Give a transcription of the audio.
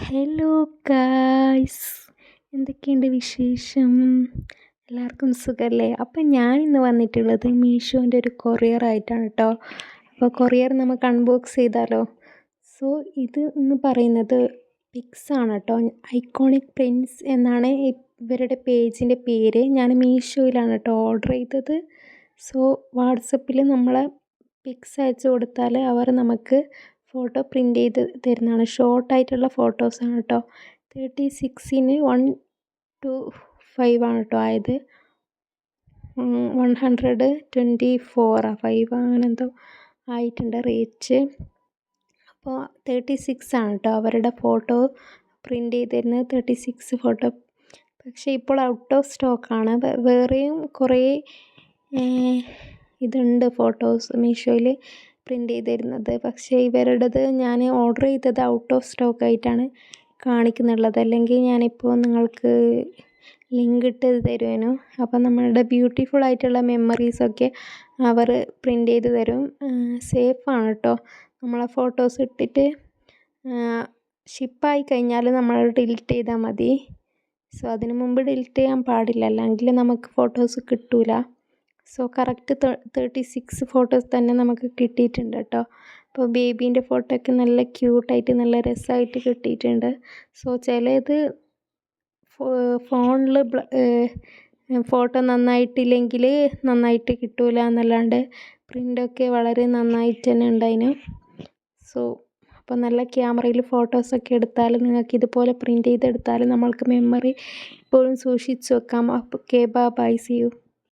Hello guys, എന്തൊക്കെയുണ്ട് വിശേഷം? എല്ലാവർക്കും സുഖമല്ലേ? അപ്പം ഞാൻ ഇന്ന് വന്നിട്ടുള്ളത് മീഷോൻ്റെ ഒരു കൊറിയർ ആയിട്ടാണ് കേട്ടോ. അപ്പോൾ കൊറിയർ നമുക്ക് അൺബോക്സ് ചെയ്താലോ? സോ ഇത് എന്ന് പറയുന്നത് പിക്സ് ആണ് കേട്ടോ. ഐക്കോണിക് പ്രിൻസ് എന്നാണ് ഇവരുടെ പേജിൻ്റെ പേര്. ഞാൻ മീഷോയിലാണ് കേട്ടോ ഓർഡർ ചെയ്തത്. സോ വാട്സപ്പിൽ നമ്മളെ പിക്സ് അയച്ചു കൊടുത്താൽ അവർ നമുക്ക് ഫോട്ടോ പ്രിൻ്റ് ചെയ്ത് തരുന്നതാണ്. ഷോർട്ടായിട്ടുള്ള ഫോട്ടോസാണ് കേട്ടോ. 36-ന് 125 ആണ് കേട്ടോ ആയത്. 124 5 അങ്ങനെ എന്തോ ആയിട്ടുണ്ട് റേറ്റ്. അപ്പോൾ 36 ആണ് കേട്ടോ അവരുടെ ഫോട്ടോ പ്രിൻ്റ് ചെയ്ത് തരുന്നത്. 36 ഫോട്ടോ. പക്ഷേ ഇപ്പോൾ ഔട്ട് ഓഫ് സ്റ്റോക്കാണ്. വേറെയും കുറേ ഇതുണ്ട് ഫോട്ടോസ് മീഷോയിൽ പ്രിൻ്റ് ചെയ്ത് തരുന്നത്. പക്ഷേ ഇവരുടേത് ഞാൻ ഓർഡർ ചെയ്തത് ഔട്ട് ഓഫ് സ്റ്റോക്ക് ആയിട്ടാണ് കാണിക്കുന്നുള്ളത്. അല്ലെങ്കിൽ ഞാനിപ്പോൾ നിങ്ങൾക്ക് ലിങ്ക് ഇട്ട് തരുവേനു. അപ്പം നമ്മളുടെ ബ്യൂട്ടിഫുൾ ആയിട്ടുള്ള മെമ്മറീസൊക്കെ അവർ പ്രിൻ്റ് ചെയ്ത് തരും. സേഫാണ് കേട്ടോ. നമ്മളെ ഫോട്ടോസ് ഇട്ടിട്ട് ഷിപ്പായി കഴിഞ്ഞാൽ നമ്മൾ ഡിലീറ്റ് ചെയ്താൽ മതി. സോ അതിന് മുമ്പ് ഡിലീറ്റ് ചെയ്യാൻ പാടില്ല, അല്ലെങ്കിൽ നമുക്ക് ഫോട്ടോസ് കിട്ടില്ല. സോ കറക്റ്റ് 36 ഫോട്ടോസ് തന്നെ നമുക്ക് കിട്ടിയിട്ടുണ്ട് കേട്ടോ. അപ്പോൾ ബേബീൻ്റെ ഫോട്ടോ ഒക്കെ നല്ല ക്യൂട്ടായിട്ട് നല്ല രസമായിട്ട് കിട്ടിയിട്ടുണ്ട്. സോ ചിലത് ഫോണിൽ ഫോട്ടോ നന്നായിട്ടില്ലെങ്കിൽ നന്നായിട്ട് കിട്ടില്ല എന്നല്ലാണ്ട് പ്രിൻ്റൊക്കെ വളരെ നന്നായിട്ട് തന്നെ ഉണ്ടായിന്. സോ അപ്പോൾ നല്ല ക്യാമറയിൽ ഫോട്ടോസൊക്കെ എടുത്താൽ നിങ്ങൾക്ക് ഇതുപോലെ പ്രിൻ്റ് ചെയ്തെടുത്താൽ നമ്മൾക്ക് മെമ്മറി എപ്പോഴും സൂക്ഷിച്ച് വെക്കാം. അപ്പോൾ ബൈ, സീ യു.